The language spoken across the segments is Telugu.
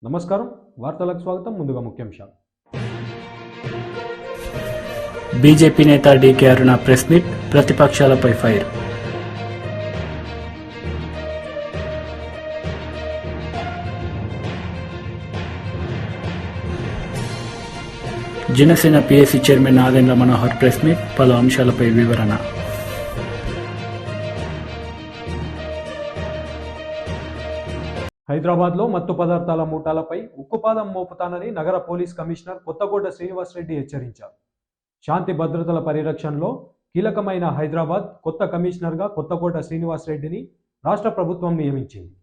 నమస్కారం వార్తలకు స్వాగతం. ముందుగా ముఖ్యాంశాలు. బీజేపీ నేత డీకే అరుణ ప్రెస్ మీట్, ప్రతిపక్షాలపై fire. Janasena PSC chairman Nadendla Manohar press meet, పలు అంశాలపై వివరణ. హైదరాబాద్లో మత్తు పదార్థాల మూటాలపై ఉక్కుపాదం మోపుతానని నగర పోలీస్ కమిషనర్ కొత్తకోట శ్రీనివాసరెడ్డి హెచ్చరించారు. శాంతి భద్రతల పరిరక్షణలో కీలకమైన హైదరాబాద్ కొత్త కమిషనర్గా కొత్తకోట శ్రీనివాసరెడ్డిని రాష్ట్ర ప్రభుత్వం నియమించింది.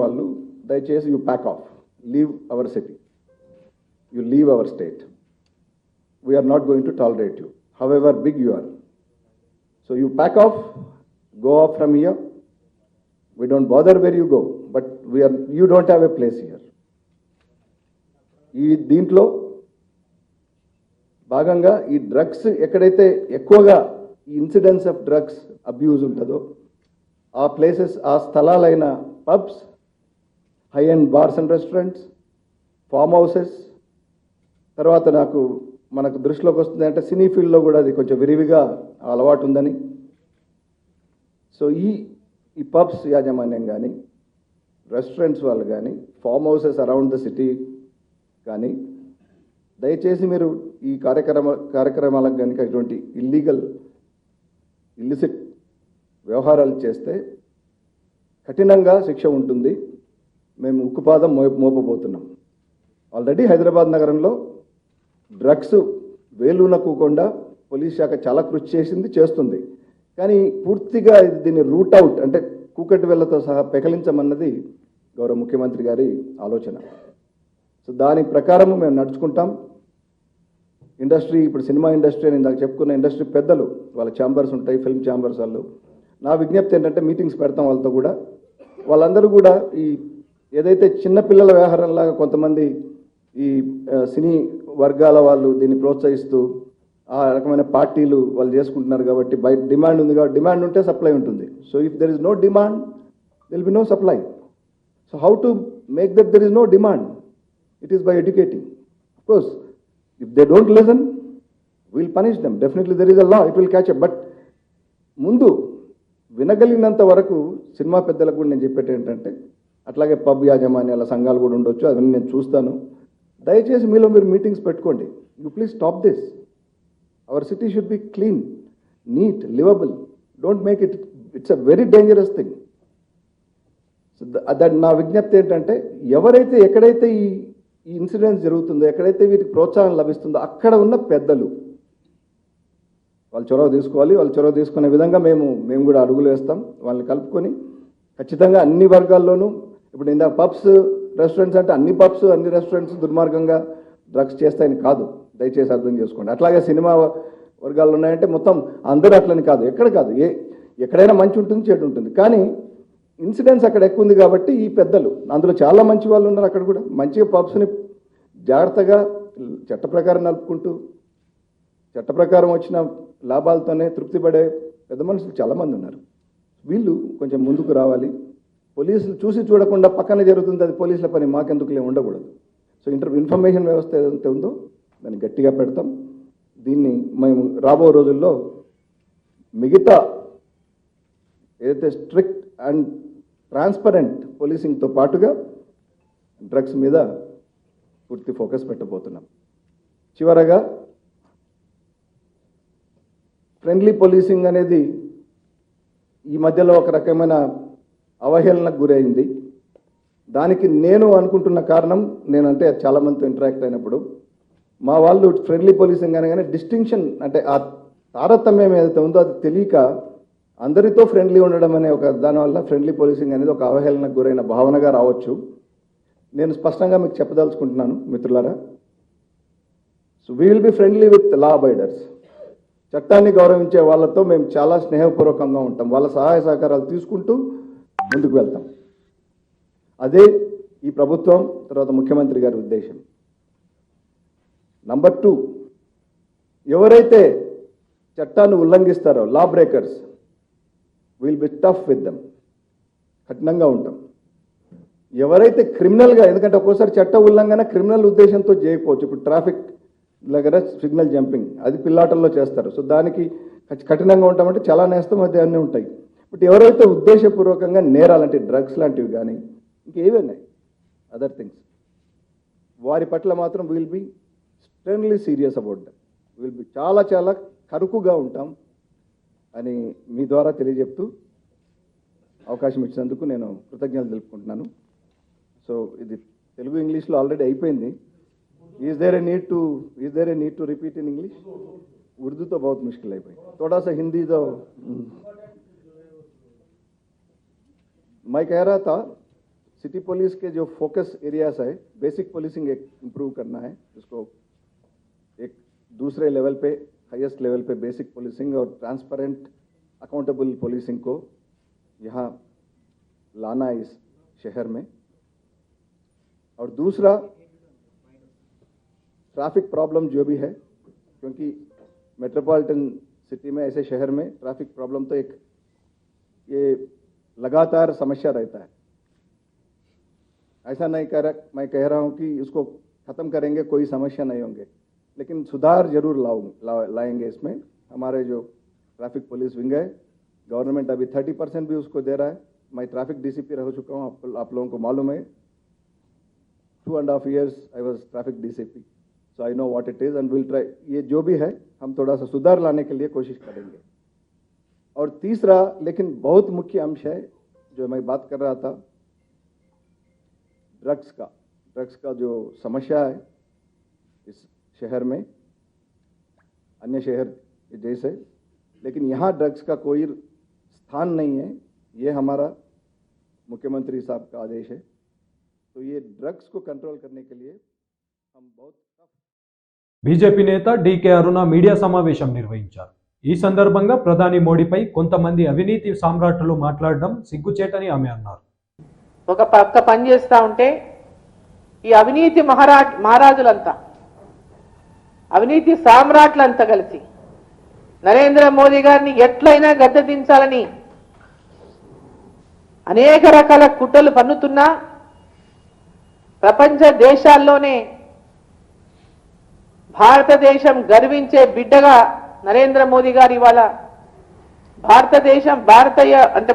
వాళ్ళు దయచేసి you pack off, leave our city, you leave our state. We're not going to tolerate you, however big you are. So you pack off, go off from here. We don't bother where you go, but you don't have a place here. ఈ దీంట్లో భాగంగా ఈ డ్రగ్స్ ఎక్కడైతే ఎక్కువగా ఈ ఇన్సిడెంట్స్ ఆఫ్ డ్రగ్స్ అబ్యూజ్ ఉంటుందో ఆ ప్లేసెస్, ఆ స్థలాలైన pubs, high and bars and restaurants, farm houses, తర్వాత మనకు దృష్టిలోకి వస్తుంది అంటే సినీ ఫీల్డ్లో కూడా అది కొంచెం విరివిగా అలవాటు ఉందని. సో ఈ పబ్స్ యాజమాన్యం కానీ, రెస్టారెంట్స్ వాళ్ళు కానీ, form houses around the city కానీ దయచేసి మీరు ఈ కార్యక్రమాలకు కనుక ఇటువంటి ఇల్లిసిట్ వ్యవహారాలు చేస్తే కఠినంగా శిక్ష ఉంటుంది. మేము ఉక్కుపాదం మోపబోతున్నాం. ఆల్రెడీ హైదరాబాద్ నగరంలో డ్రగ్స్ వేలునకుండా పోలీస్ శాఖ చాలా కృషి చేస్తుంది. కానీ పూర్తిగా దీన్ని రూట్ అవుట్ అంటే కూకటి వేళ్లతో సహా పెకలించమన్నది గౌరవ ముఖ్యమంత్రి గారి ఆలోచన. సో దాని ప్రకారము మేము నడుచుకుంటాం. ఇండస్ట్రీ, ఇప్పుడు సినిమా ఇండస్ట్రీ అని ఇందాక చెప్పుకున్న ఇండస్ట్రీ పెద్దలు, వాళ్ళ ఛాంబర్స్ ఉంటాయి, ఫిల్మ్ ఛాంబర్స్ వాళ్ళు. నా విజ్ఞప్తి ఏంటంటే మీటింగ్స్ పెడతాం వాళ్ళతో కూడా. వాళ్ళందరూ కూడా ఈ ఏదైతే చిన్నపిల్లల వ్యవహారంలాగా కొంతమంది ఈ సినీ వర్గాల వాళ్ళు దీన్ని ప్రోత్సహిస్తూ ఆ రకమైన పార్టీలు వాళ్ళు చేసుకుంటున్నారు. కాబట్టి బయట డిమాండ్ ఉంది కాబట్టి డిమాండ్ ఉంటే సప్లై ఉంటుంది. So if there is no demand there will be no supply. So how to make that there is no demand? It is by educating. Of course if they don't listen will punish them. Definitely there is a law, it will catch up. But ముందు వినగలిగినంత వరకు సినిమా పెద్దలకు కూడా నేను చెప్పేది ఏంటంటే, అట్లాగే పబ్ యాజమాన్యాల సంఘాలు కూడా ఉండొచ్చు, అవన్నీ నేను చూస్తాను. దయచేసి మీలో మీరు మీటింగ్స్ పెట్టుకోండి. You please stop this. Our city should be clean, neat, livable. Don't make it, it's a very dangerous thing. So that నా విజ్ఞప్తి ఏంటంటే, ఎవరైతే ఎక్కడైతే ఈ ఇన్సిడెంట్స్ జరుగుతుందో, ఎక్కడైతే వీటికి ప్రోత్సాహం లభిస్తుందో అక్కడ ఉన్న పెద్దలు వాళ్ళు చొరవ తీసుకోవాలి. వాళ్ళు చొరవ తీసుకునే విధంగా మేము కూడా అడుగులు వేస్తాం. వాళ్ళని కలుపుకొని ఖచ్చితంగా అన్ని వర్గాల్లోనూ, ఇప్పుడు ఇందాక పబ్స్, రెస్టారెంట్స్ అంటే అన్ని పబ్స్, అన్ని రెస్టారెంట్స్ దుర్మార్గంగా డ్రగ్స్ చేస్తాయని కాదు, దయచేసి అర్థం చేసుకోండి. అట్లాగే సినిమా వర్గాలు ఉన్నాయంటే మొత్తం అందరూ అట్లని కాదు, ఎక్కడైనా మంచి ఉంటుంది, చెడు ఉంటుంది. కానీ ఇన్సిడెంట్స్ అక్కడ ఎక్కువ ఉంది కాబట్టి ఈ పెద్దలు, అందులో చాలా మంచి వాళ్ళు ఉన్నారు అక్కడ కూడా, మంచిగా పబ్స్ని జాగ్రత్తగా చట్ట ప్రకారం నడుపుకుంటూ చట్ట ప్రకారం వచ్చిన లాభాలతోనే తృప్తి పడే పెద్ద మనుషులు చాలామంది ఉన్నారు. వీళ్ళు కొంచెం ముందుకు రావాలి. పోలీసులు చూసి చూడకుండా పక్కన జరుగుతుంది, అది పోలీసుల పని, మాకెందుకులే ఉండకూడదు. సో ఇన్ఫర్మేషన్ వ్యవస్థ ఏదైతే ఉందో దాన్ని గట్టిగా పెడతాం. దీన్ని మేము రాబో రోజుల్లో మిగతా ఏదైతే స్ట్రిక్ట్ అండ్ ట్రాన్స్పరెంట్ పోలీసింగ్తో పాటుగా డ్రగ్స్ మీద పూర్తి ఫోకస్ పెట్టబోతున్నాం. చివరగా ఫ్రెండ్లీ పోలీసింగ్ అనేది ఈ మధ్యలో ఒక రకమైన అవహేళనకు గురైంది. దానికి నేను అనుకుంటున్న కారణం, నేనంటే చాలామందితో ఇంటరాక్ట్ అయినప్పుడు మా వాళ్ళు ఫ్రెండ్లీ పోలీసింగ్ అనగానే డిస్టింక్షన్ అంటే ఆ తారతమ్యం ఏదైతే ఉందో అది తెలియక అందరితో ఫ్రెండ్లీ ఉండడం అనే ఒక దానివల్ల ఫ్రెండ్లీ పోలీసింగ్ అనేది ఒక అవహేళనకు గురైన భావనగా రావచ్చు. నేను స్పష్టంగా మీకు చెప్పదలుచుకుంటున్నాను మిత్రులారా. So we will be friendly with law abiders. చట్టాన్ని గౌరవించే వాళ్ళతో మేము చాలా స్నేహపూర్వకంగా ఉంటాం. వాళ్ళ సహాయ సహకారాలు తీసుకుంటూ ముందుకు వెళ్తాం. అదే ఈ ప్రభుత్వం, తర్వాత ముఖ్యమంత్రి గారి ఉద్దేశం. నంబర్ 2, ఎవరైతే చట్టాన్ని ఉల్లంఘిస్తారో law breakers, will be tough with them. కఠినంగా ఉంటాం. ఎవరైతే క్రిమినల్గా, ఎందుకంటే ఒక్కోసారి చట్ట ఉల్లంఘన క్రిమినల్ ఉద్దేశంతో చేయకపోవచ్చు. ఇప్పుడు ట్రాఫిక్ దగ్గర సిగ్నల్ జంపింగ్ అది పిల్లాటల్లో చేస్తారు. సో దానికి కఠినంగా ఉంటామంటే చాలా నేస్తం అది అన్నీ ఉంటాయి. బట్ ఎవరైతే ఉద్దేశపూర్వకంగా నేరాలంటే డ్రగ్స్ లాంటివి కానీ ఇంకేవైనా అదర్ థింగ్స్, వారి పట్ల మాత్రం will be stringently serious about that. Will be చాలా చాలా కరుకుగా ఉంటాం అని మీ ద్వారా తెలియజెప్తూ అవకాశం ఇచ్చినందుకు నేను కృతజ్ఞతలు తెలుపుకుంటున్నాను. సో ఇది తెలుగు ఇంగ్లీష్లో ఆల్రెడీ అయిపోయింది. Is there a need to repeat in English? Urdu तो बहुत मुश्किल है भाई, थोड़ा सा हिंदी तो मैं कह रहा था सिटी पुलिस के जो फोकस एरियाज है, बेसिक पुलिसिंग एक इम्प्रूव करना है, उसको एक दूसरे लेवल पे, हाईएस्ट लेवल पे बेसिक पुलिसिंग और ट्रांसपेरेंट अकाउंटेबल पुलिसिंग को यहाँ लाना है इस शहर में. और दूसरा ट्रैफिक प्रॉब्लम जो भी है, क्योंकि मेट्रोपॉलिटन सिटी में, ऐसे शहर में ट्रैफिक प्रॉब्लम तो एक ये लगातार समस्या रहता है. ऐसा नहीं मैं कह रहा हूँ कि इसको ख़त्म करेंगे, कोई समस्या नहीं होंगे, लेकिन सुधार जरूर लाएंगे इसमें. हमारे जो ट्रैफिक पुलिस विंग है, गवर्नमेंट अभी 30% भी उसको दे रहा है. मैं ट्रैफिक डीसीपी रह चुका हूँ, आप लोगों को मालूम है. 2.5 years I was traffic DCP, so I know what it is and we'll try. ये जो भी है हम थोड़ा सा सुधार लाने के लिए कोशिश करेंगे. और तीसरा लेकिन बहुत मुख्य अंश है जो मैं बात कर रहा था, ड्रग्स का जो समस्या है इस शहर में, अन्य शहर जैसे, लेकिन यहाँ ड्रग्स का कोई स्थान नहीं है. ये हमारा मुख्यमंत्री साहब का आदेश है. तो ये ड्रग्स को कंट्रोल करने के लिए हम बहुत బీజేపీ నేత డీకే అరుణ మీడియా సమావేశం నిర్వహించారు. ఈ సందర్భంగా ప్రధాని మోడీపై కొంతమంది అవినీతి సామ్రాట్లు మాట్లాడడం సిగ్గుచేటని ఆమె అన్నారు. ఒక పక్క పనిచేస్తా ఉంటే ఈ అవినీతి మహారాజులంతా, అవినీతి సామ్రాట్లంతా కలిసి నరేంద్ర మోదీ గారిని ఎట్లయినా గద్దెదించాలని అనేక రకాల కుట్రలు పన్నుతున్నా ప్రపంచ దేశాల్లోనే భారతదేశం గర్వించే బిడ్డగా నరేంద్ర మోదీ గారు ఇవాళ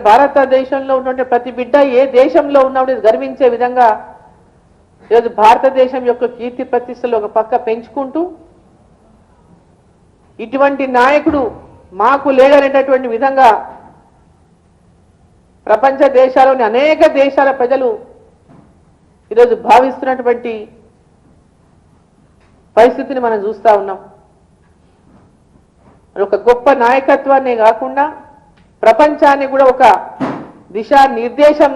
భారతదేశంలో ఉన్నటువంటి ప్రతి బిడ్డ ఏ దేశంలో ఉన్నప్పుడు గర్వించే విధంగా ఈరోజు భారతదేశం యొక్క కీర్తి ప్రతిష్టలు ఒక పక్క పెంచుకుంటూ, ఇటువంటి నాయకుడు మాకు లేదనేటటువంటి విధంగా ప్రపంచ దేశాల్లోని అనేక దేశాల ప్రజలు ఈరోజు భావిస్తున్నటువంటి పరిస్థితిని మనం చూస్తూ ఉన్నాం. ఒక గొప్ప నాయకత్వాన్ని కాకుండా ప్రపంచాన్ని కూడా ఒక దిశానిర్దేశం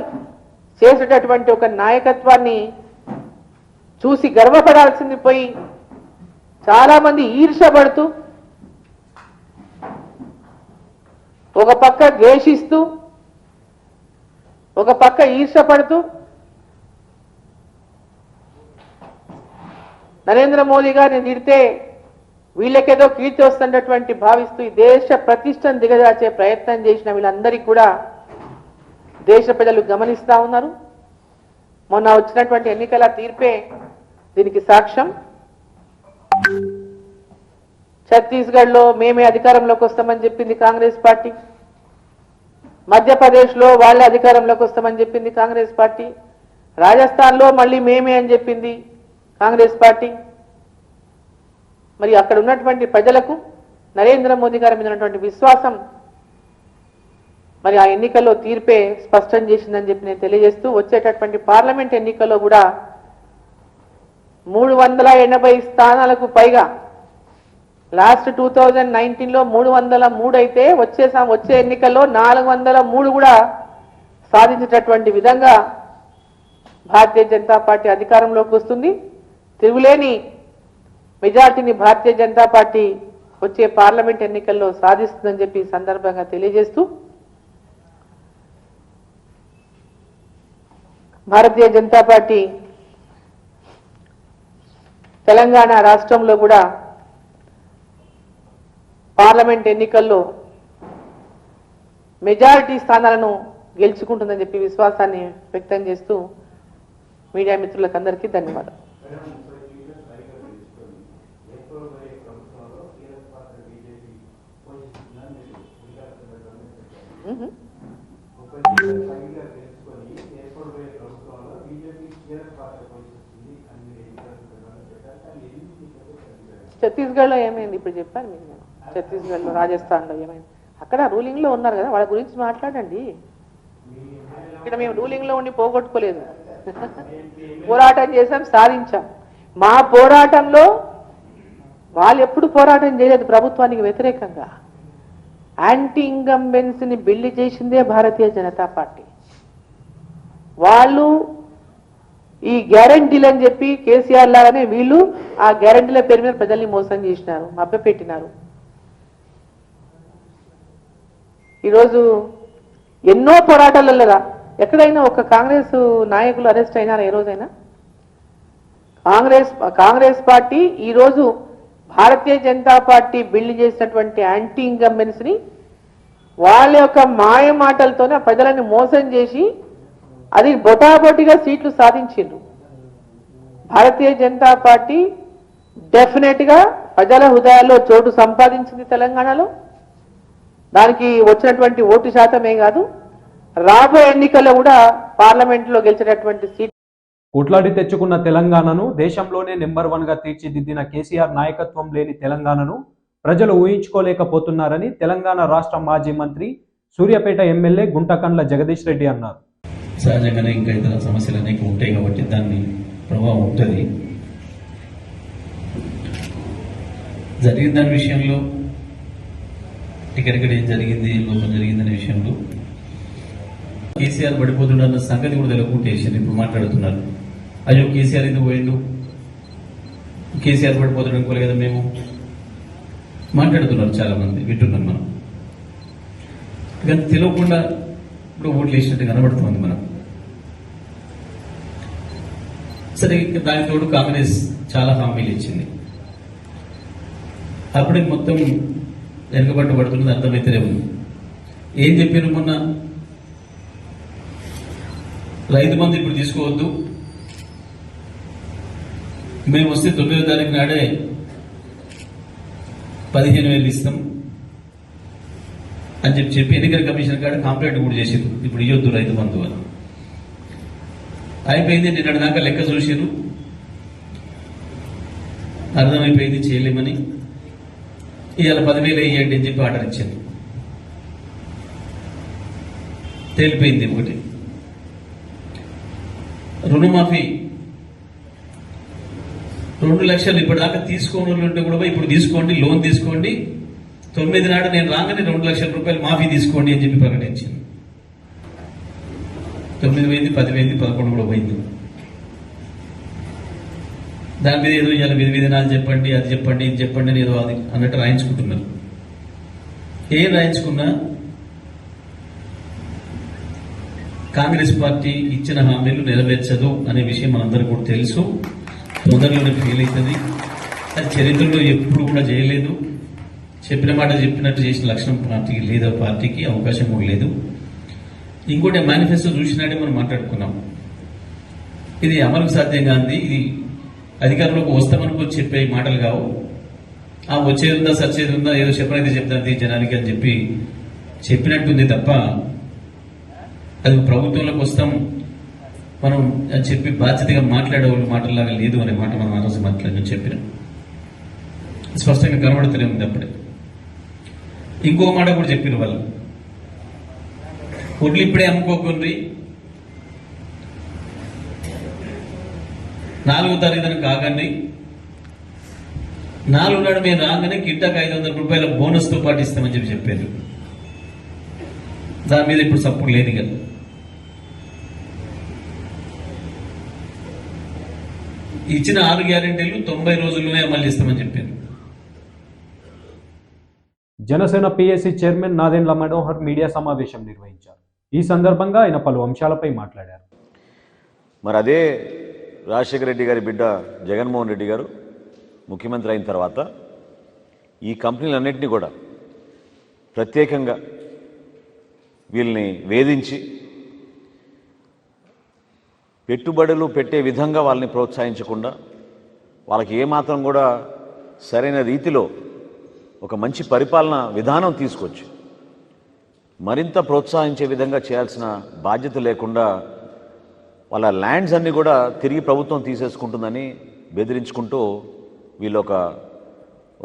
చేసేటటువంటి ఒక నాయకత్వాన్ని చూసి గర్వపడాల్సింది పోయి చాలా మంది ఈర్ష్యపడుతూ, ఒక పక్క ద్వేషిస్తూ, ఒక పక్క ఈర్ష్యపడుతూ నరేంద్ర మోదీ గారిని తిడితే వీళ్ళకేదో కీర్తి వస్తున్నటువంటి భావిస్తూ ఈ దేశ ప్రతిష్టను దిగజార్చే ప్రయత్నం చేసిన వీళ్ళందరికీ కూడా దేశ ప్రజలు గమనిస్తూ ఉన్నారు. మొన్న వచ్చినటువంటి ఎన్నికల తీర్పే దీనికి సాక్ష్యం. ఛత్తీస్గఢ్లో మేమే అధికారంలోకి వస్తామని చెప్పింది కాంగ్రెస్ పార్టీ, మధ్యప్రదేశ్లో వాళ్ళే అధికారంలోకి వస్తామని చెప్పింది కాంగ్రెస్ పార్టీ, రాజస్థాన్లో మళ్ళీ మేమే అని చెప్పింది కాంగ్రెస్ పార్టీ. మరి అక్కడ ఉన్నటువంటి ప్రజలకు నరేంద్ర మోదీ గారి మీద ఉన్నటువంటి విశ్వాసం మరి ఆ ఎన్నికల్లో తీర్పే స్పష్టం చేసిందని చెప్పి నేను తెలియజేస్తూ, వచ్చేటటువంటి పార్లమెంట్ ఎన్నికల్లో కూడా 380 స్థానాలకు పైగా, లాస్ట్ 2019లో 303 అయితే వచ్చే ఎన్నికల్లో 403 కూడా సాధించేటటువంటి విధంగా భారతీయ జనతా పార్టీ అధికారంలోకి వస్తుంది. తిరుగులేని మెజార్టీని భారతీయ జనతా పార్టీ వచ్చే పార్లమెంట్ ఎన్నికల్లో సాధిస్తుందని చెప్పి ఈ సందర్భంగా తెలియజేస్తూ, భారతీయ జనతా పార్టీ తెలంగాణ రాష్ట్రంలో కూడా పార్లమెంట్ ఎన్నికల్లో మెజారిటీ స్థానాలను గెలుచుకుంటుందని చెప్పి విశ్వాసాన్ని వ్యక్తం చేస్తూ మీడియా మిత్రులకు అందరికీ ధన్యవాదాలు. ఛత్తీస్గఢ్లో ఏమైంది ఇప్పుడు చెప్పాను మీకు నేను. ఛత్తీస్గఢ్లో, రాజస్థాన్లో ఏమైంది, అక్కడ రూలింగ్లో ఉన్నారు కదా, వాళ్ళ గురించి మాట్లాడండి. ఇక్కడ మేము రూలింగ్లో ఉండి పోగొట్టుకోలేదు, పోరాటం చేశాం, సాధించాం. మా పోరాటంలో వాళ్ళు ఎప్పుడు పోరాటం చేయలేదు ప్రభుత్వానికి వ్యతిరేకంగా. యాంటీ ఇంకంబెన్సీని బిల్డ్ చేసిందే భారతీయ జనతా పార్టీ. వాళ్ళు ఈ గ్యారంటీలు అని చెప్పి కేసీఆర్ లాగానే వీళ్ళు ఆ గ్యారంటీల పేరు మీద ప్రజల్ని మోసం చేసినారు, మభ్యపెట్టినారు. ఈరోజు ఎన్నో పోరాటాలలో ఎక్కడైనా ఒక కాంగ్రెస్ నాయకులు అరెస్ట్ అయినారా ఏ రోజైనా? కాంగ్రెస్ పార్టీ ఈరోజు భారతీయ జనతా పార్టీ బిల్డ్ చేసినటువంటి యాంటీ ఇంకంబెన్సీని వాళ్ళ యొక్క మాయ మాటలతోనే ప్రజలను మోసం చేసి అది బొటాబొటిగా సీట్లు సాధించిండ్రు. భారతీయ జనతా పార్టీ డెఫినెట్ గా ప్రజల హృదయాల్లో చోటు సంపాదించింది తెలంగాణలో. దానికి వచ్చినటువంటి ఓటు శాతమే కాదు, రాబోయే ఎన్నికల్లో కూడా పార్లమెంట్లో గెలిచినటువంటి సీట్. కొట్లాడి తెచ్చుకున్న తెలంగాణను దేశంలోనే నెంబర్ 1గా తీర్చిదిద్దిన కేసీఆర్ నాయకత్వం లేని తెలంగాణను ప్రజలు ఊహించుకోలేకపోతున్నారని తెలంగాణ రాష్ట్ర మాజీ మంత్రి సూర్యాపేట ఎమ్మెల్యే గుంటకండ్ల జగదీష్ రెడ్డి అన్నారు. సహజంగానే ఇంకా ఇతర సమస్యలు అనేక ఉంటాయి కాబట్టి దాన్ని ప్రభావం ఉంటుంది. జరిగిన దాని విషయంలో ఎక్కడెక్కడ ఏం జరిగింది, లోపం జరిగిందనే విషయంలో కేసీఆర్ పడిపోతున్న సంగతి కూడా తెలియకుండా వేసింది. ఇప్పుడు మాట్లాడుతున్నారు, అయ్యో కేసీఆర్ ఎందుకు పోయిండు, కేసీఆర్ పడిపోతాడు అనుకోలే కదా మేము మాట్లాడుతున్నారు చాలా మంది, వింటున్నాం మనం. కానీ తెలియకుండా ఇప్పుడు ఓట్లు వేసినట్టు కనబడుతుంది మనం. సరే, దానికి తోడు కాంగ్రెస్ చాలా హామీలు ఇచ్చింది. అప్పుడే మొత్తం వెనుకబట్టు పడుతున్నది అర్థమైతేనే ఉంది. ఏం చెప్పారు మొన్న, రైతు బంధు ఇప్పుడు తీసుకోవద్దు, మేము వస్తే 9వ తారీఖు నాడే 15,000 ఇస్తాం అని చెప్పి ఎన్నికల కమిషన్ కాడ కంప్లైంట్ కూడా చేసారు, ఇప్పుడు ఇవ్వద్దు రైతు బంధు అని. అయిపోయింది, నిన్నటి దాకా లెక్క చూసారు, అర్థమైపోయింది చేయలేమని. ఇవాళ 10,000 ఇవ్వండి అని చెప్పి ఆర్డర్ ఇచ్చారు. తేలిపోయింది ఒకటి. రుణమాఫీ 2 లక్షలు ఇప్పటిదాకా తీసుకోని ఉంటే కూడా ఇప్పుడు తీసుకోండి, లోన్ తీసుకోండి, 9 నాడు నేను రాగానే 2 లక్షల రూపాయలు మాఫీ తీసుకోండి అని చెప్పి ప్రకటించింది. 9 పోయింది, 10 పోయింది, 11 కూడా పోయింది. దాని మీద ఏదో ఇవాళ విధానాలు చెప్పండి, అది చెప్పండి, ఇది చెప్పండి అని ఏదో అది అన్నట్టు రాయించుకుంటున్నారు. ఏం రాయించుకున్నా కాంగ్రెస్ పార్టీ ఇచ్చిన హామీలు నెరవేర్చదు అనే విషయం మనందరికీ కూడా తెలుసు. తొందరలోనే ఫెయిల్ అవుతుంది. అది చరిత్రలో ఎప్పుడు కూడా చేయలేదు. చెప్పిన మాట చెప్పినట్టు చేసిన లక్షణం పార్టీకి లేదు, పార్టీకి అవకాశం కూడా లేదు. ఇంకోటి మేనిఫెస్టో చూసినాడే మనం మాట్లాడుకున్నాం, ఇది అమలుకు సాధ్యం కాదు, ఇది అధికారంలోకి వస్తామనుకో చెప్పే మాటలు కావు. ఆ వచ్చేది ఉందా, సచ్చేది ఉందా, ఏదో చెప్పనైతే చెప్తాను జనానికి అని చెప్పి చెప్పినట్టుంది తప్ప అది ప్రభుత్వంలోకి వస్తాం మనం అని చెప్పి బాధ్యతగా మాట్లాడే వాళ్ళు మాటల్లాగా లేదు అనే మాట మనం ఆ రోజు మాట్లాడని చెప్పినాం. స్పష్టంగా కనబడుతూనే ఉంది. అప్పుడే ఇంకో మాట కూడా చెప్పిన వాళ్ళు, ఒడ్లు ఇప్పుడే అమ్ముకోకుండ్రి, 4వ తారీఖున కాకండి, 4 నాడు మేము రాగానే కింటాకు 500 రూపాయల బోనస్తో పాటిస్తామని చెప్పి చెప్పారు. దాని మీద ఇప్పుడు సపోర్ట్ లేదు కదా. ఇచ్చిన 6 గ్యారెంటీలు 90 రోజుల్లోనే అమలు చేస్తామని చెప్పారు. Janasena PSC chairman Nadendla Manohar media సమావేశం నిర్వహించారు. ఈ సందర్భంగా ఆయన పలు అంశాలపై మాట్లాడారు. మరి అదే రాజశేఖర రెడ్డి గారి బిడ్డ జగన్మోహన్ రెడ్డి గారు ముఖ్యమంత్రి అయిన తర్వాత ఈ కంపెనీలన్నింటినీ కూడా ప్రత్యేకంగా వీళ్ళని వేధించి పెట్టుబడులు పెట్టే విధంగా వాళ్ళని ప్రోత్సహించకుండా, వాళ్ళకి ఏమాత్రం కూడా సరైన రీతిలో ఒక మంచి పరిపాలన విధానం తీసుకొచ్చి మరింత ప్రోత్సహించే విధంగా చేయాల్సిన బాధ్యత లేకుండా వాళ్ళ ల్యాండ్స్ అన్నీ కూడా తిరిగి ప్రభుత్వం తీసేసుకుంటుందని బెదిరించుకుంటూ వీళ్ళు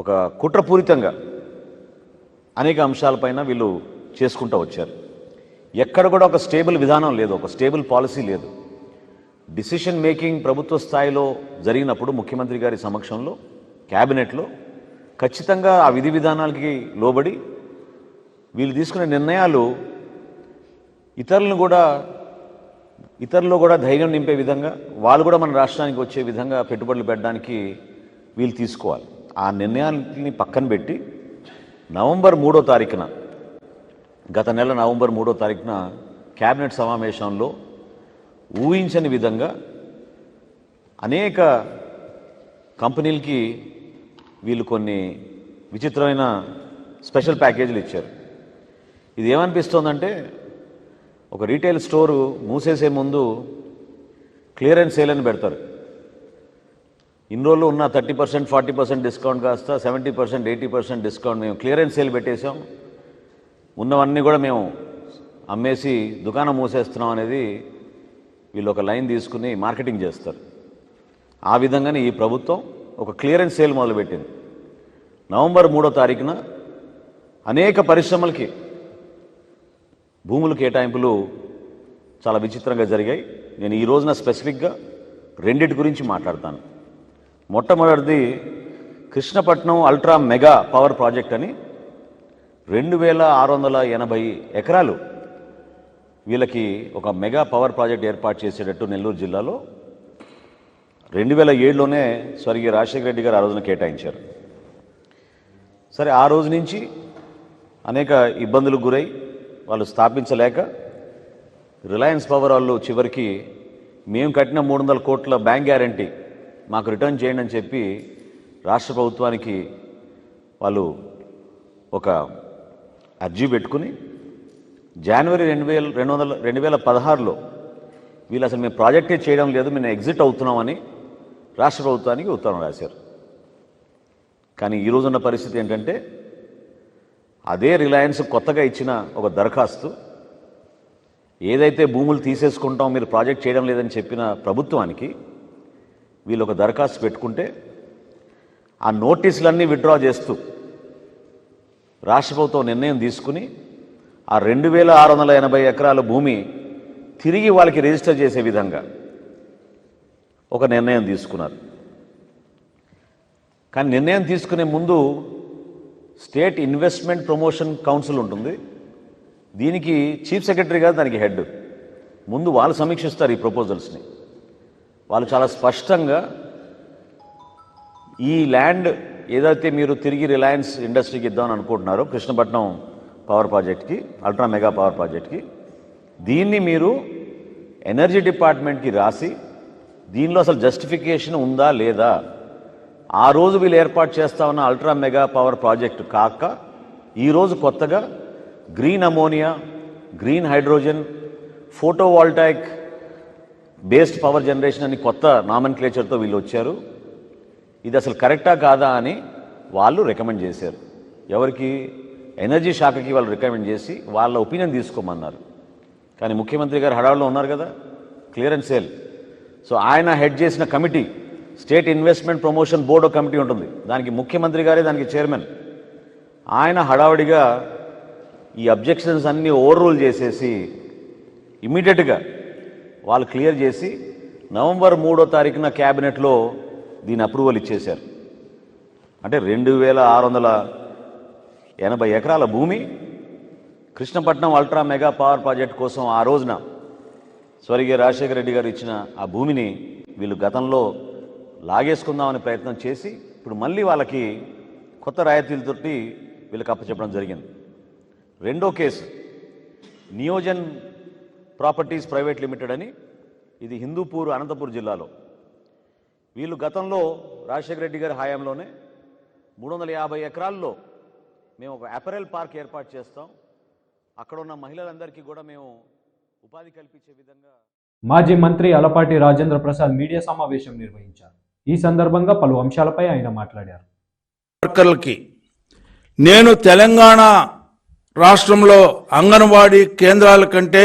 ఒక కుట్రపూరితంగా అనేక అంశాలపైన వీళ్ళు చేసుకుంటూ వచ్చారు. ఎక్కడ కూడా ఒక స్టేబుల్ విధానం లేదు, ఒక స్టేబుల్ పాలసీ లేదు. డిసిషన్ మేకింగ్ ప్రభుత్వ స్థాయిలో జరిగినప్పుడు ముఖ్యమంత్రి గారి సమక్షంలో క్యాబినెట్లో ఖచ్చితంగా ఆ విధి విధానాలకి లోబడి వీళ్ళు తీసుకునే నిర్ణయాలు ఇతరులు కూడా ధైర్యం నింపే విధంగా, వాళ్ళు కూడా మన రాష్ట్రానికి వచ్చే విధంగా పెట్టుబడులు పెట్టడానికి వీళ్ళు తీసుకోవాలి. ఆ నిర్ణయాలని పక్కన పెట్టి నవంబర్ 3వ తారీఖున, గత నెల నవంబర్ 3వ తారీఖున క్యాబినెట్ సమావేశంలో ఊహించని విధంగా అనేక కంపెనీలకి వీళ్ళు కొన్ని విచిత్రమైన స్పెషల్ ప్యాకేజీలు ఇచ్చారు. ఇది ఏమనిపిస్తోందంటే, ఒక రీటైల్ స్టోరు మూసేసే ముందు క్లియరెన్స్ సేల్ అని పెడతారు. ఇన్ని రోజులు ఉన్న 30%, 40% డిస్కౌంట్ కాస్త 70%, 80% డిస్కౌంట్ మేము క్లియరెన్స్ సేల్ పెట్టేశాం, ఉన్నవన్నీ కూడా మేము అమ్మేసి దుకాణం మూసేస్తున్నాం అనేది వీళ్ళు ఒక లైన్ తీసుకుని మార్కెటింగ్ చేస్తారు. ఆ విధంగానే ఈ ప్రభుత్వం ఒక క్లియరెన్స్ సేల్ మొదలుపెట్టింది. నవంబర్ 3వ తారీఖున అనేక పరిశ్రమలకి భూముల కేటాయింపులు చాలా విచిత్రంగా జరిగాయి. నేను ఈ రోజున స్పెసిఫిక్గా రెండిటి గురించి మాట్లాడతాను. మొట్టమొదటిది Krishnapatnam ultra mega power project అని 2680 ఎకరాలు వీళ్ళకి ఒక మెగా పవర్ ప్రాజెక్ట్ ఏర్పాటు చేసేటట్టు నెల్లూరు జిల్లాలో 2007లోనే స్వర్గీయ రాజశేఖర రెడ్డి గారు ఆ రోజున కేటాయించారు. సరే, ఆ రోజు నుంచి అనేక ఇబ్బందులకు గురై వాళ్ళు స్థాపించలేక రిలయన్స్ పవర్ వాళ్ళు చివరికి మేము కట్టిన 300 కోట్ల బ్యాంక్ గ్యారంటీ మాకు రిటర్న్ చేయండి అని చెప్పి రాష్ట్ర ప్రభుత్వానికి వాళ్ళు ఒక అర్జీ పెట్టుకుని జనవరి 2016లో వీళ్ళు అసలు మేము ప్రాజెక్టే చేయడం లేదు, మేము ఎగ్జిట్ అవుతున్నామని రాష్ట్ర ప్రభుత్వానికి ఉత్తరం రాశారు. కానీ ఈరోజున్న పరిస్థితి ఏంటంటే, అదే రిలయన్స్ కొత్తగా ఇచ్చిన ఒక దరఖాస్తు, ఏదైతే భూములు తీసేసుకుంటాం మీరు ప్రాజెక్ట్ చేయడం లేదని చెప్పిన ప్రభుత్వానికి వీళ్ళు ఒక దరఖాస్తు పెట్టుకుంటే ఆ నోటీసులన్నీ విత్డ్రా చేస్తూ రాష్ట్ర ప్రభుత్వం నిర్ణయం తీసుకుని ఆ 2680 ఎకరాల భూమి తిరిగి వాళ్ళకి రిజిస్టర్ చేసే విధంగా ఒక నిర్ణయం తీసుకున్నారు. కానీ నిర్ణయం తీసుకునే ముందు స్టేట్ ఇన్వెస్ట్మెంట్ ప్రమోషన్ కౌన్సిల్ ఉంటుంది, దీనికి చీఫ్ సెక్రటరీ గారు దానికి హెడ్. ముందు వాళ్ళు సమీక్షిస్తారు ఈ ప్రపోజల్స్ని. వాళ్ళు చాలా స్పష్టంగా ఈ ల్యాండ్ ఏదైతే మీరు తిరిగి రిలయన్స్ ఇండస్ట్రీకి ఇద్దామని అనుకుంటున్నారో కృష్ణపట్నం పవర్ ప్రాజెక్ట్కి, అల్ట్రా మెగా పవర్ ప్రాజెక్ట్కి, దీన్ని మీరు ఎనర్జీ డిపార్ట్మెంట్కి రాసి దీనిలో అసలు జస్టిఫికేషన్ ఉందా లేదా, ఆ రోజు వీళ్ళు ఏర్పాటు చేస్తా ఉన్న అల్ట్రా మెగా పవర్ ప్రాజెక్టు కాక ఈరోజు కొత్తగా green ammonia, green hydrogen, photovoltaic based power generation అని కొత్త నామన్క్లేచర్తో వీళ్ళు వచ్చారు. ఇది అసలు కరెక్టా కాదా అని వాళ్ళు రికమెండ్ చేశారు. ఎవరికి? ఎనర్జీ శాఖకి వాళ్ళు రికమెండ్ చేసి వాళ్ళ ఒపీనియన్ తీసుకోమన్నారు. కానీ ముఖ్యమంత్రి గారు హడావుల్లో ఉన్నారు కదా, క్లియరెన్స్ సేల్. సో ఆయన హెడ్ చేసిన committee, state investment promotion board committee ఉంటుంది, దానికి ముఖ్యమంత్రి గారే దానికి చైర్మన్. ఆయన హడావుడిగా ఈ అబ్జెక్షన్స్ అన్నీ ఓవర్ రూల్ చేసేసి ఇమీడియట్గా వాళ్ళు క్లియర్ చేసి నవంబర్ 3వ తారీఖున క్యాబినెట్లో దీని అప్రూవల్ ఇచ్చేశారు. అంటే 2680 ఎకరాల భూమి Krishnapatnam ultra mega power project కోసం ఆ రోజున స్వర్గీయ రాజశేఖర రెడ్డి గారు ఇచ్చిన ఆ భూమిని వీళ్ళు గతంలో లాగేసుకుందామనే ప్రయత్నం చేసి ఇప్పుడు మళ్ళీ వాళ్ళకి కొత్త రాయితీలతోటి వీళ్ళకి అప్పచెప్పడం జరిగింది. రెండో కేసు నియోజన్ ప్రాపర్టీస్ ప్రైవేట్ లిమిటెడ్ అని, ఇది హిందూపూర్ అనంతపూర్ జిల్లాలో. వీళ్ళు గతంలో రాజశేఖర రెడ్డి గారి హయాంలోనే 350 ఎకరాల్లో మేము ఒక అపెరల్ పార్క్ ఏర్పాటు చేస్తాం, అక్కడ ఉన్న మహిళలందరికీ కూడా మేము ఉపాధి కల్పించే విధంగా మాజీ మంత్రి అలపాటి రాజేంద్ర ప్రసాద్ మీడియా సమావేశం నిర్వహించారు. ఈ సందర్భంగా పలు అంశాలపై ఆయన మాట్లాడారు. వర్కర్లకి నేను తెలంగాణ రాష్ట్రంలో అంగన్వాడీ కేంద్రాల కంటే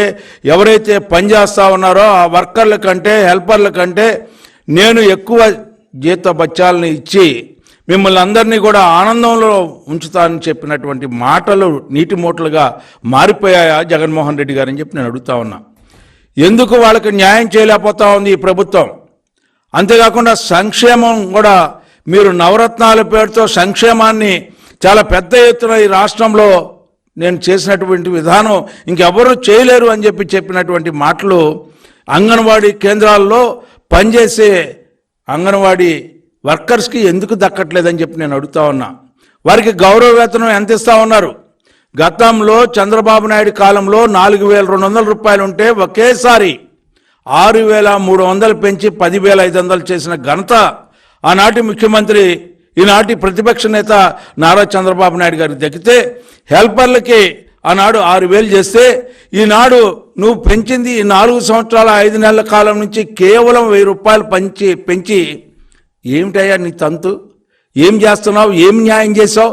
ఎవరైతే పనిచేస్తా ఉన్నారో ఆ వర్కర్ల కంటే హెల్పర్ల కంటే నేను ఎక్కువ జీతభత్యాలను ఇచ్చి మిమ్మల్ని అందరినీ కూడా ఆనందంలో ఉంచుతానని చెప్పినటువంటి మాటలు నీటి మూటలుగా మారిపోయాయా జగన్మోహన్ రెడ్డి గారని చెప్పి నేను అడుగుతా ఉన్నా. ఎందుకు వాళ్ళకి న్యాయం చేయలేకపోతా ఉంది ఈ ప్రభుత్వం? అంతేకాకుండా సంక్షేమం కూడా మీరు నవరత్నాల పేరుతో సంక్షేమాన్ని చాలా పెద్ద ఎత్తున ఈ రాష్ట్రంలో నేను చేసినటువంటి విధానం ఇంకెవరూ చేయలేరు అని చెప్పినటువంటి మాటలు అంగన్వాడీ కేంద్రాల్లో పనిచేసే అంగన్వాడీ వర్కర్స్కి ఎందుకు దక్కట్లేదని చెప్పి నేను అడుగుతా ఉన్నా. వారికి గౌరవ వేతనం ఎంత ఇస్తా ఉన్నారు? గతంలో చంద్రబాబు నాయుడు కాలంలో 4,200 రూపాయలు ఉంటే ఒకేసారి 6,300 పెంచి 10,500 చేసిన ఘనత ఆనాటి ముఖ్యమంత్రి ఈనాటి ప్రతిపక్ష నేత నారా చంద్రబాబు నాయుడు గారికి దక్కితే, హెల్పర్లకి ఆనాడు 6,000 చేస్తే ఈనాడు నువ్వు పెంచింది 4 సంవత్సరాల 5 నెలల కాలం నుంచి కేవలం 1,000 రూపాయలు పెంచి ఏమిటయ్యా నీ తంతు? ఏం చేస్తున్నావు? ఏం న్యాయం చేసావు?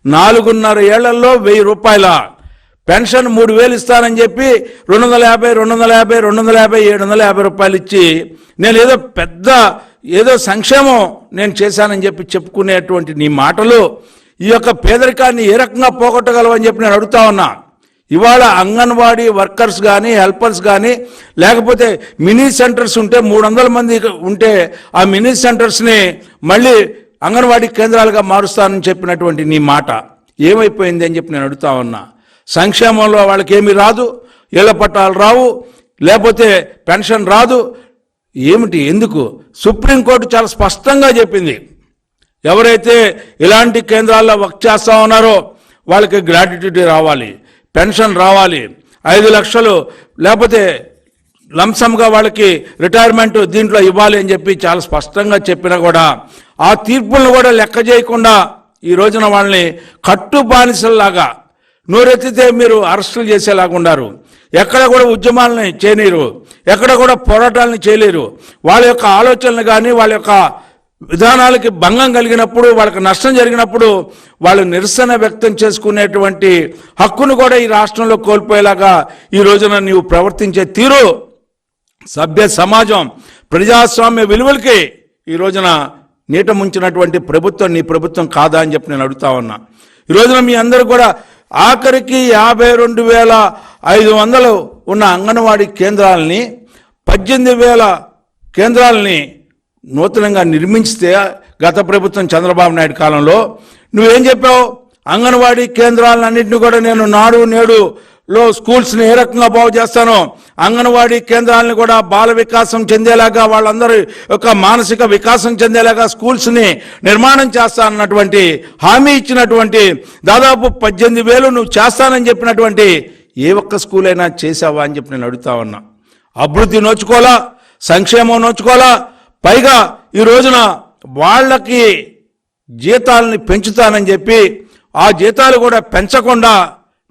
4.5 ఏళ్లలో 1,000 రూపాయల పెన్షన్ 3,000 ఇస్తానని చెప్పి 250 750 రూపాయలు ఇచ్చి నేను ఏదో పెద్ద సంక్షేమం నేను చేశానని చెప్పి చెప్పుకునేటువంటి నీ మాటలు ఈ యొక్క పేదరికాన్ని ఏ రకంగా పోగొట్టగలవని చెప్పి నేను అడుగుతా ఉన్నా. ఇవాళ అంగన్వాడీ వర్కర్స్ కానీ హెల్పర్స్ కానీ లేకపోతే మినీ సెంటర్స్ ఉంటే 300 మంది ఉంటే ఆ మినీ సెంటర్స్ని మళ్ళీ అంగన్వాడీ కేంద్రాలుగా మారుస్తానని చెప్పినటువంటి నీ మాట ఏమైపోయింది అని చెప్పి నేను అడుగుతా ఉన్నా. సంక్షేమంలో వాళ్ళకి ఏమీ రాదు, ఇళ్ల పట్టాలు రావు, లేకపోతే పెన్షన్ రాదు. ఏమిటి? ఎందుకు? సుప్రీంకోర్టు చాలా స్పష్టంగా చెప్పింది, ఎవరైతే ఇలాంటి కేంద్రాల్లో వర్క్ చేస్తూ ఉన్నారో వాళ్ళకి గ్రాట్యుటీ రావాలి, పెన్షన్ రావాలి, 5 లక్షలు లేకపోతే లంసంగా వాళ్ళకి రిటైర్మెంట్ దీంట్లో ఇవ్వాలి అని చెప్పి చాలా స్పష్టంగా చెప్పినా కూడా ఆ తీర్పులను కూడా లెక్క చేయకుండా ఈ రోజున వాళ్ళని కట్టు బానిసల్లాగా నోరెత్తితే మీరు అరెస్టులు చేసేలాగా ఉన్నారు. ఎక్కడ కూడా ఉద్యమాలని చేయలేరు, ఎక్కడ కూడా పోరాటాలను చేయలేరు. వాళ్ళ యొక్క ఆలోచనలు కానీ వాళ్ళ యొక్క విధానాలకి భంగం కలిగినప్పుడు, వాళ్ళకి నష్టం జరిగినప్పుడు వాళ్ళు నిరసన వ్యక్తం చేసుకునేటువంటి హక్కును కూడా ఈ రాష్ట్రంలో కోల్పోయేలాగా ఈ రోజున నీవు ప్రవర్తించే తీరు సభ్య సమాజం ప్రజాస్వామ్య విలువలకి ఈ రోజున నీట ముంచినటువంటి ప్రభుత్వం నీ ప్రభుత్వం కాదా అని చెప్పి నేను అడుగుతా ఉన్నా. ఈ రోజున మీ అందరూ కూడా ఆఖరికి 52,500 ఉన్న అంగన్వాడీ కేంద్రాలని 18,000 కేంద్రాలని నూతనంగా నిర్మించితే గత ప్రభుత్వం చంద్రబాబు నాయుడు కాలంలో నువ్వేం చెప్పావు? అంగన్వాడీ కేంద్రాలన్నింటినీ కూడా నేను నాడు నేడులో స్కూల్స్ని ఏ రకంగా బాగు చేస్తానో అంగన్వాడీ కేంద్రాలను కూడా బాల వికాసం చెందేలాగా వాళ్ళందరూ యొక్క మానసిక వికాసం చెందేలాగా స్కూల్స్ని నిర్మాణం చేస్తానన్నటువంటి హామీ ఇచ్చినటువంటి దాదాపు 18,000 నువ్వు చేస్తానని చెప్పినటువంటి ఏ ఒక్క స్కూల్ అయినా చేసావా అని చెప్పి నేను అడుగుతా ఉన్నా. అభివృద్ధి నోచుకోవాలా, సంక్షేమం నోచుకోవాలా, పైగా ఈ రోజున వాళ్ళకి జీతాలని పెంచుతానని చెప్పి ఆ జీతాలు కూడా పెంచకుండా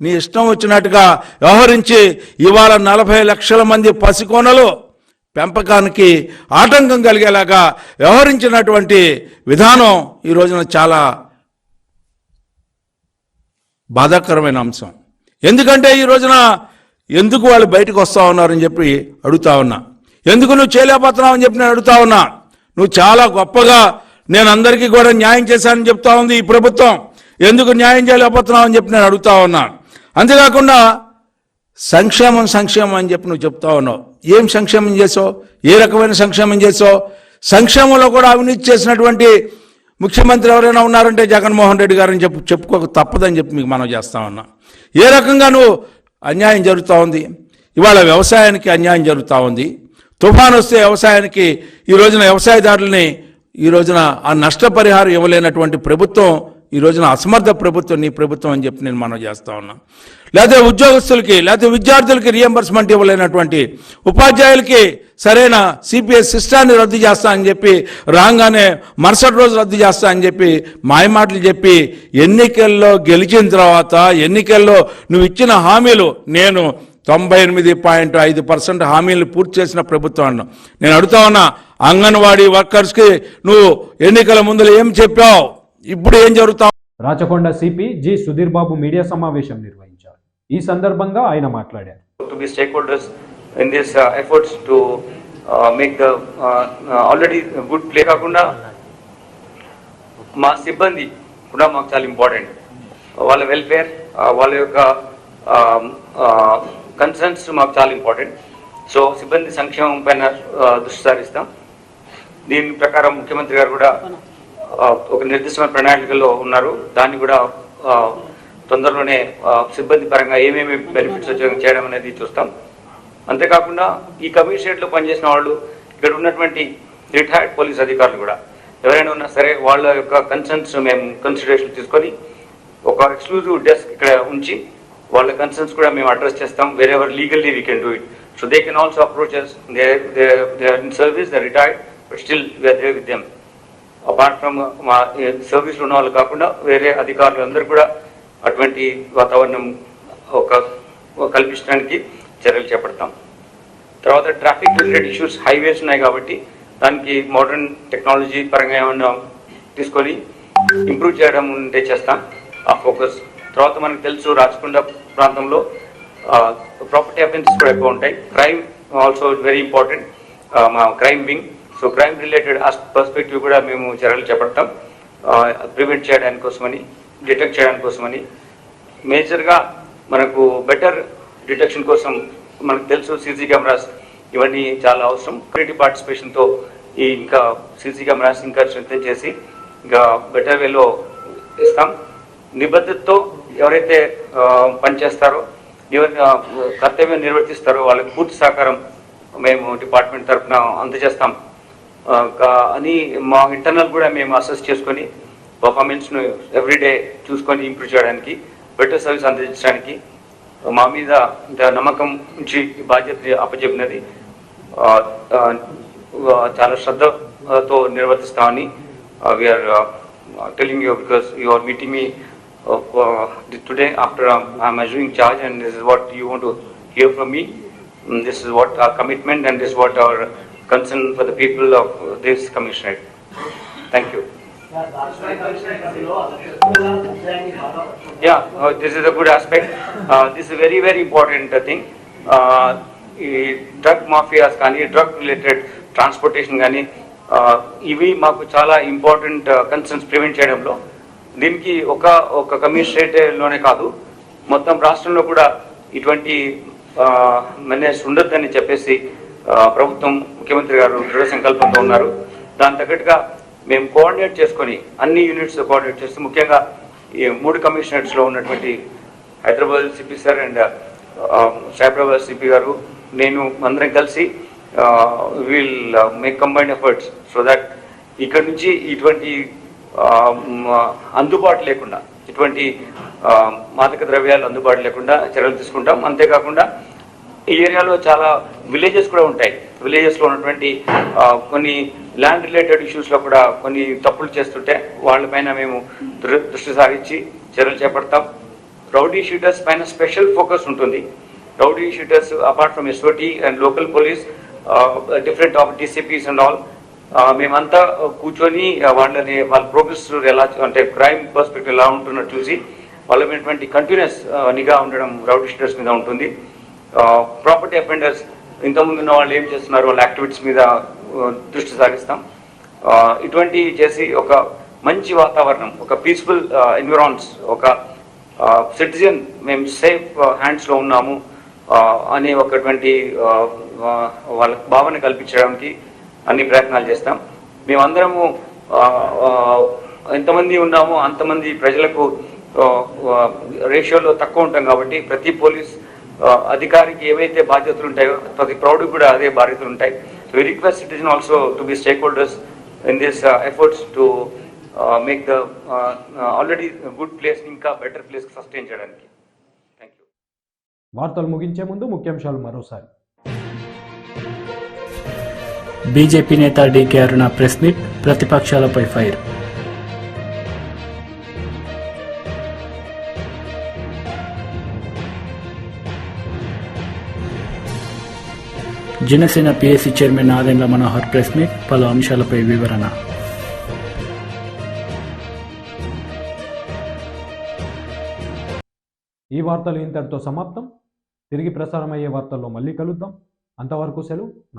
నీ ఇష్టం వచ్చినట్టుగా వ్యవహరించి ఇవాళ 40 లక్షల మంది పసికోనలు పెంపకానికి ఆటంకం కలిగేలాగా వ్యవహరించినటువంటి విధానం ఈ రోజున చాలా బాధాకరమైన అంశం. ఎందుకంటే ఈ రోజున ఎందుకు వాళ్ళు బయటకు వస్తూ ఉన్నారని చెప్పి అడుగుతా ఉన్నా. ఎందుకు నువ్వు చేయలేకపోతున్నావు అని చెప్పి నేను అడుగుతా ఉన్నా. నువ్వు చాలా గొప్పగా నేను అందరికీ కూడా న్యాయం చేశానని చెప్తా ఉంది ఈ ప్రభుత్వం. ఎందుకు న్యాయం చేయలేకపోతున్నావు అని చెప్పి నేను అడుగుతా ఉన్నా. అంతేకాకుండా సంక్షేమం అని చెప్పి నువ్వు చెప్తా ఉన్నావు. ఏం సంక్షేమం చేసావు? ఏ రకమైన సంక్షేమం చేసావు? సంక్షేమంలో కూడా అవినీతి చేసినటువంటి ముఖ్యమంత్రి ఎవరైనా ఉన్నారంటే జగన్మోహన్ రెడ్డి గారని చెప్పుకోక తప్పదని చెప్పి మీకు మనం చేస్తా ఉన్నా. ఏ రకంగా నువ్వు అన్యాయం జరుగుతూ ఉంది? ఇవాళ వ్యవసాయానికి అన్యాయం జరుగుతూ ఉంది. తుఫాను వస్తే వ్యవసాయానికి ఈ రోజున వ్యవసాయదారులని ఈ రోజున ఆ నష్టపరిహారం ఇవ్వలేనటువంటి ప్రభుత్వం ఈ రోజున అసమర్థ ప్రభుత్వం నీ ప్రభుత్వం అని చెప్పి నేను మనం చేస్తా ఉన్నా. లేకపోతే ఉద్యోగస్తులకి లేకపోతే విద్యార్థులకి రియంబర్స్మెంట్ ఇవ్వలేనటువంటి, ఉపాధ్యాయులకి సరైన సిపిఎస్ సిస్టాన్ని రద్దు చేస్తా అని చెప్పి రాగానే మరుసటి రోజు రద్దు చేస్తా అని చెప్పి మాయమాటలు చెప్పి ఎన్నికల్లో గెలిచిన తర్వాత ఎన్నికల్లో నువ్వు ఇచ్చిన హామీలు నేను 98.5% హామీలు పూర్తి చేసిన ప్రభుత్వం. నేను అడుగుతా ఉన్నా, అంగన్వాడీ వర్కర్స్కి నువ్వు ఎన్నికల ముందు ఏం చెప్పావు, ఇప్పుడు ఏం జరుగుతా? Rachakonda CP G Sudheer Babu media సమావేశం నిర్వహించారు. ఈ సందర్భంగా ఆయన మాట్లాడారు. To be stakeholders in this efforts to make the already good play కాకుండా మా సిబ్బంది కూడా మాకు చాలా ఇంపార్టెంట్. వాళ్ళ వెల్ఫేర్, వాళ్ళ యొక్క కన్సర్న్స్ మాకు చాలా ఇంపార్టెంట్. సో సిబ్బంది సంక్షేమం పైన దృష్టి సారిస్తాం. దీని ప్రకారం ముఖ్యమంత్రి గారు కూడా ఒక నిర్దిష్టమైన ప్రణాళికలో ఉన్నారు. దాన్ని కూడా తొందరలోనే సిబ్బంది పరంగా ఏమేమి బెనిఫిట్స్ చేయడం అనేది చూస్తాం. అంతేకాకుండా ఈ కమిషనరేట్లో పనిచేసిన వాళ్ళు, ఇక్కడ ఉన్నటువంటి రిటైర్డ్ పోలీస్ అధికారులు కూడా ఎవరైనా ఉన్నా సరే వాళ్ళ యొక్క కన్సర్న్స్ మేము కన్సిడరేషన్ తీసుకొని ఒక ఎక్స్క్లూజివ్ డెస్క్ ఇక్కడ ఉంచి వాళ్ళ కన్సర్న్స్ కూడా మేము అడ్రస్ చేస్తాం. Wear ever legally we can do it. So they can also approach us. They are in service, they are retired, but still we are there with them. Apart from మా సర్వీస్లో ఉన్న వాళ్ళు కాకుండా వేరే అధికారులు అందరూ కూడా అటువంటి వాతావరణం కల్పించడానికి చర్యలు చేపడతాం. తర్వాత ట్రాఫిక్ రిలేటెడ్ ఇష్యూస్, హైవేస్ ఉన్నాయి కాబట్టి దానికి మోడర్న్ టెక్నాలజీ పరంగా ఏమన్నా తీసుకొని ఇంప్రూవ్ చేయడం ఉంటే చేస్తాం ఆ ఫోకస్. తర్వాత మనకు తెలుసు రాచకొండ ప్రాంతంలో ప్రాపర్టీ అఫెన్సెస్ కూడా ఎక్కువ ఉంటాయి. క్రైమ్ ఆల్సో వెరీ ఇంపార్టెంట్, మా crime wing. So crime related perspective కూడా మేము చర్యలు చేపడతాం ప్రివెంట్ చేయడానికి కోసమని, డిటెక్ట్ చేయడానికి కోసమని. మేజర్గా మనకు బెటర్ డిటెక్షన్ కోసం మనకు తెలుసు సీసీ కెమెరాస్ ఇవన్నీ చాలా అవసరం. కమ్యూనిటీ పార్టిసిపేషన్తో ఇంకా సీసీ కెమెరాస్ ఇంకా స్ట్రెంథెన్ చేసి ఇంకా బెటర్ వేలో ఇస్తాం. నిబద్ధతతో ఎవరైతే పనిచేస్తారో, కర్తవ్యం నిర్వర్తిస్తారో వాళ్ళకి పూర్తి సహకారం మేము డిపార్ట్మెంట్ తరఫున అందజేస్తాం అని మా ఇంటర్నల్ కూడా మేము అసెస్ చేసుకొని పర్ఫార్మెన్స్ను ఎవ్రీడే చూసుకొని ఇంప్రూవ్ చేయడానికి, బెటర్ సర్వీస్ అందించడానికి మా మీద నమ్మకం నుంచి బాధ్యత అప్పచెప్పినది చాలా శ్రద్ధతో నిర్వర్తిస్తామని we are telling you, because you are meeting me today after I'm assuming charge, and this is what you want to hear from me. This is what our commitment and this is what our concern for the people of this commissionerate. Thank you. Yeah, this is a good aspect. This is a very, very important thing. Drug mafias కానీ డ్రగ్ రిలేటెడ్ ట్రాన్స్పోర్టేషన్ కానీ ఇవి మాకు చాలా ఇంపార్టెంట్ కన్సర్న్స్ ప్రివెంట్ చేయడంలో. దీనికి ఒక కమిషనరేట్లోనే కాదు, మొత్తం రాష్ట్రంలో కూడా ఇటువంటి మెనేజ్ ఉండొద్దని చెప్పేసి ప్రభుత్వం, ముఖ్యమంత్రి గారు దృఢ సంకల్పంతో ఉన్నారు. దాని తగ్గట్టుగా మేము కోఆర్డినేట్ చేసుకొని అన్ని యూనిట్స్ కోఆర్డినేట్ చేస్తూ, ముఖ్యంగా ఈ 3 కమిషనరేట్స్లో ఉన్నటువంటి Hyderabad CP sir and Cyberabad CP గారు, నేను అందరం కలిసి will make combined efforts so that ఇక్కడ నుంచి ఇటువంటి అందుబాటు లేకుండా, ఇటువంటి మాదక ద్రవ్యాలు అందుబాటు లేకుండా చర్యలు తీసుకుంటాం. అంతేకాకుండా ఈ ఏరియాలో చాలా విలేజెస్ కూడా ఉంటాయి. విలేజెస్లో ఉన్నటువంటి కొన్ని ల్యాండ్ రిలేటెడ్ ఇష్యూస్లో కూడా కొన్ని తప్పులు చేస్తుంటే వాళ్ళపైన మేము దృష్టి సారించి చర్యలు చేపడతాం. రౌడీ షీటర్స్ పైన స్పెషల్ ఫోకస్ ఉంటుంది. Rowdy sheeters apart from SOT and local police, different of DCPs and all, మేమంతా కూర్చొని వాళ్ళ ప్రోగ్రెస్ ఎలా అంటే క్రైమ్ పర్స్పెక్టివ్ ఎలా ఉంటున్నో చూసి వాళ్ళ మీటువంటి కంటిన్యూస్ నిఘా ఉండడం రౌడీ షీటర్స్ మీద ఉంటుంది. ప్రాపర్టీ అఫెండర్స్ ఇంతకుముందు ఉన్న వాళ్ళు ఏం చేస్తున్నారు, వాళ్ళ యాక్టివిటీస్ మీద దృష్టి సారిస్తాం. ఇటువంటి చేసి ఒక మంచి వాతావరణం, ఒక పీస్ఫుల్ ఎన్విరాన్స్, ఒక సిటిజన్ మేము సేఫ్ హ్యాండ్స్లో ఉన్నాము అనే ఒకటువంటి వాళ్ళ భావన కల్పించడానికి అన్ని ప్రయత్నాలు చేస్తాం. మేమందరము ఎంతమంది ఉన్నామో అంతమంది ప్రజలకు రేషియోలో తక్కువ ఉంటాం కాబట్టి ప్రతి పోలీస్ అధికారికి ఏవైతే బాధ్యతలు ఉంటాయో ప్రతి ప్రౌడ్కి కూడా అదే బాధ్యతలు ఉంటాయి. We request citizens also to be stakeholders in this efforts to make the already good place ఇంకా better place సస్టైన్ చేయడానికి. Thank you. వార్తలు ముగించే ముందు ముఖ్యాంశాలు మరోసారి. బీజేపీ నేత డీకే అరుణ ప్రెస్ మీట్, ప్రతిపక్షాలపై fire. Janasena PSC chairman Nadendla Manohar press meet, పలు అంశాలపై వివరణ. ఈ వార్తలు ఇంతటితో సమాప్తం. తిరిగి ప్రసారమయ్యే వార్తల్లో మళ్ళీ కలుద్దాం. అంతవరకు సెలవు.